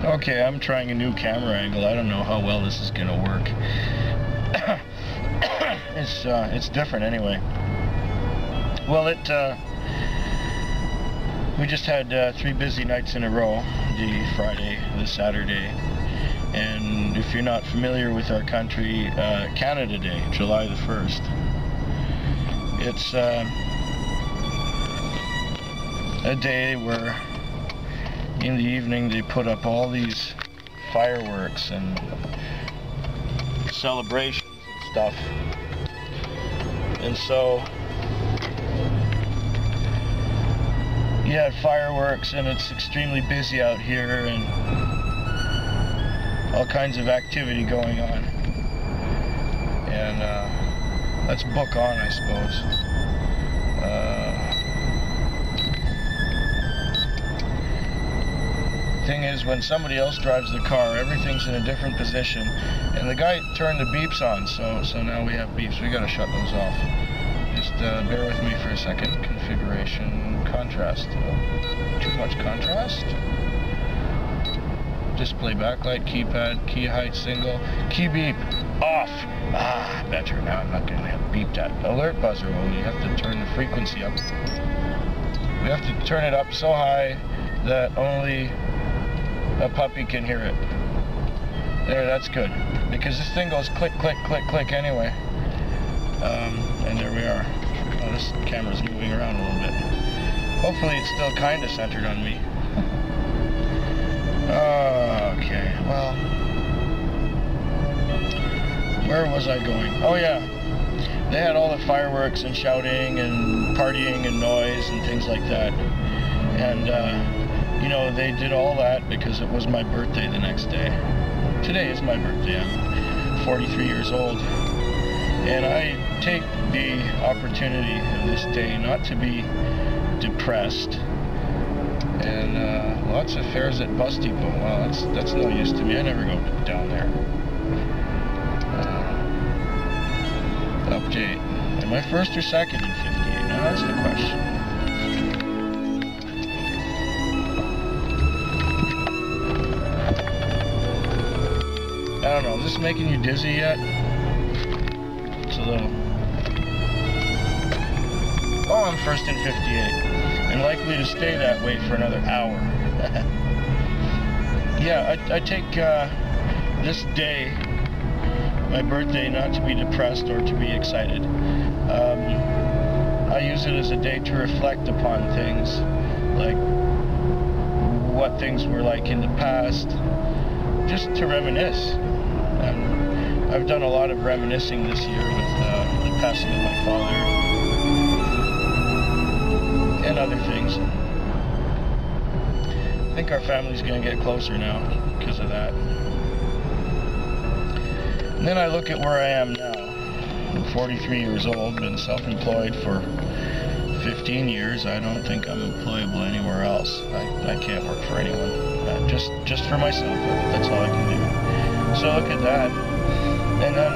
Okay, I'm trying a new camera angle. I don't know how well this is gonna work. It's different anyway. Well, we just had 3 busy nights in a row, the Friday, the Saturday, and if you're not familiar with our country, Canada Day, July the 1st, it's a day where in the evening they put up all these fireworks and celebrations and stuff, and so you had fireworks, and it's extremely busy out here, and all kinds of activity going on, and let's book on, I suppose. Thing is, when somebody else drives the car, everything's in a different position, and the guy turned the beeps on, so now we have beeps. We gotta shut those off. Just bear with me for a second. Configuration, contrast. Too much contrast. Display backlight, keypad, key height single, key beep off. Ah, better. Now I'm not gonna have beeped at. Alert buzzer. Well, you have to turn the frequency up. We have to turn it up so high that only a puppy can hear it. There, that's good, because this thing goes click, click, click, click anyway. And there we are. Oh, this camera's moving around a little bit. Hopefully it's still kind of centered on me. Okay, well, where was I going? Oh yeah, they had all the fireworks and shouting and partying and noise and things like that. And you know, they did all that because it was my birthday the next day. Today is my birthday. I'm 43 years old. And I take the opportunity of this day not to be depressed. And lots of fares at Bus Depot. Well, that's no use to me. I never go down there. Update. Am I first or second in 58? Now that's the question. I don't know, is this making you dizzy yet? It's a little. Oh, I'm first in 58. And likely to stay that way for another hour. Yeah, I take this day, my birthday, not to be depressed or to be excited. I use it as a day to reflect upon things, like what things were like in the past, just to reminisce. And I've done a lot of reminiscing this year with the passing of my father and other things. I think our family's going to get closer now because of that. And then I look at where I am now. I'm 43 years old, been self-employed for 15 years. I don't think I'm employable anywhere else. I can't work for anyone. Just for myself. That's all I can do. So look at that. And then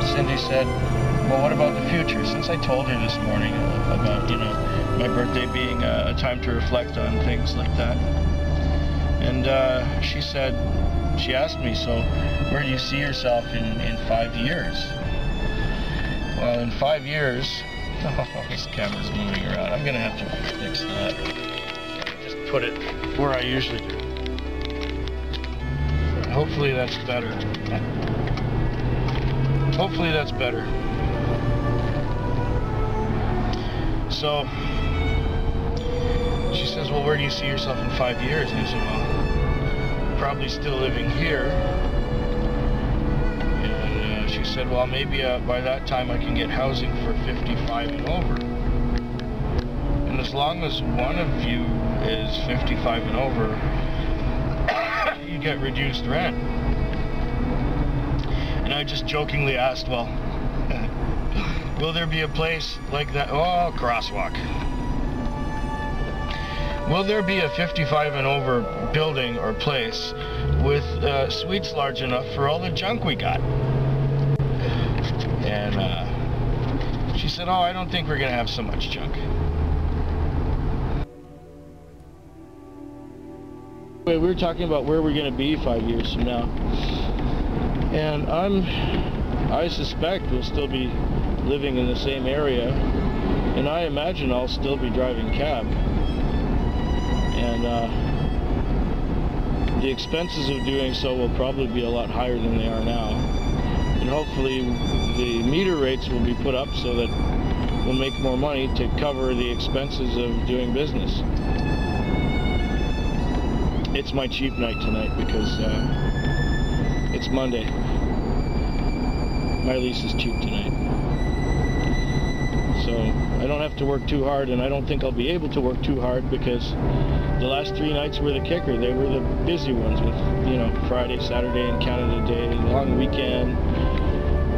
Cindy said, well, what about the future? Since I told her this morning about, you know, my birthday being a time to reflect on things like that. And she said, she asked me, so where do you see yourself in 5 years? Well, in 5 years, oh, this camera's moving around. I'm gonna have to fix that. Just put it where I usually do. Hopefully that's better. Hopefully that's better. So, she says, well, where do you see yourself in 5 years? And I said, well, probably still living here. And she said, well, maybe by that time I can get housing for 55 and over. And as long as one of you is 55 and over, you get reduced rent. And I just jokingly asked, well, will there be a place like that? Oh, crosswalk. Will there be a 55 and over building or place with suites large enough for all the junk we got? And she said, oh, I don't think we're going to have so much junk. We were talking about where we're going to be 5 years from now, and I suspect we'll still be living in the same area, and I imagine I'll still be driving cab, and the expenses of doing so will probably be a lot higher than they are now, and hopefully the meter rates will be put up so that we'll make more money to cover the expenses of doing business. It's my cheap night tonight because it's Monday. My lease is cheap tonight. So I don't have to work too hard, and I don't think I'll be able to work too hard because the last 3 nights were the kicker. They were the busy ones with, you know, Friday, Saturday, and Canada Day, long weekend,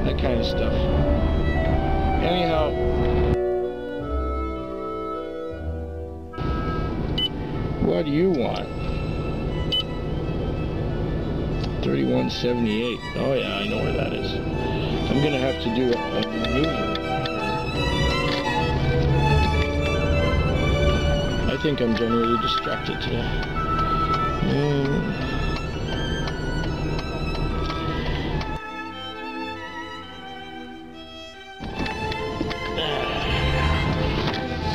that kind of stuff. Anyhow, what do you want? 3178. Oh yeah, I know where that is. I'm gonna have to do a maneuver. I think I'm generally distracted today.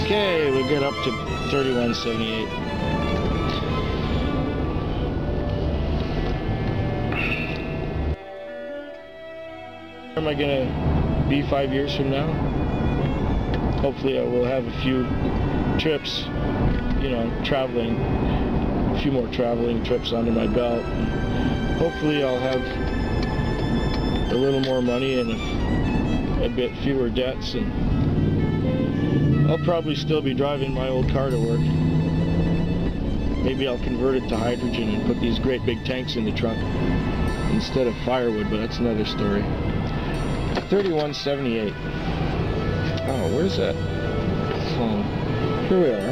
Okay, we get up to 3178. Where am I gonna be 5 years from now? Hopefully I will have a few trips, you know, traveling, a few more traveling trips under my belt. Hopefully I'll have a little more money and a bit fewer debts, and I'll probably still be driving my old car to work. Maybe I'll convert it to hydrogen and put these great big tanks in the trunk instead of firewood, but that's another story. 3178. Oh, where's that? Oh, here we are.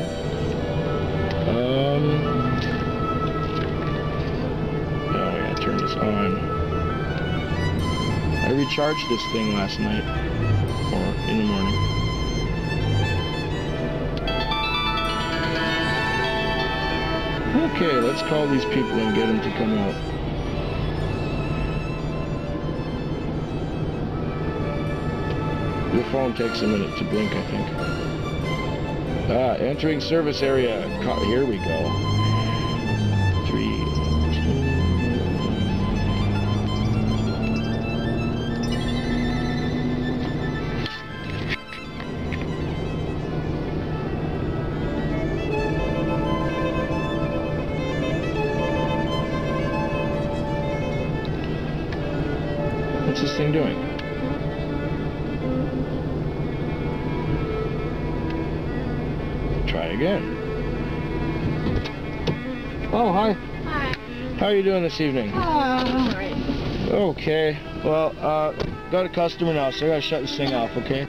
Now I gotta turn this on. I recharged this thing last night, or in the morning. Okay, let's call these people and get them to come out. Your phone takes a minute to blink, I think. Entering service area. Here we go. 3, 2. What's this thing doing? Try again. Oh, hi. Hi. How are you doing this evening? Alright. Okay. Well, got a customer now, so I gotta shut this thing off, okay?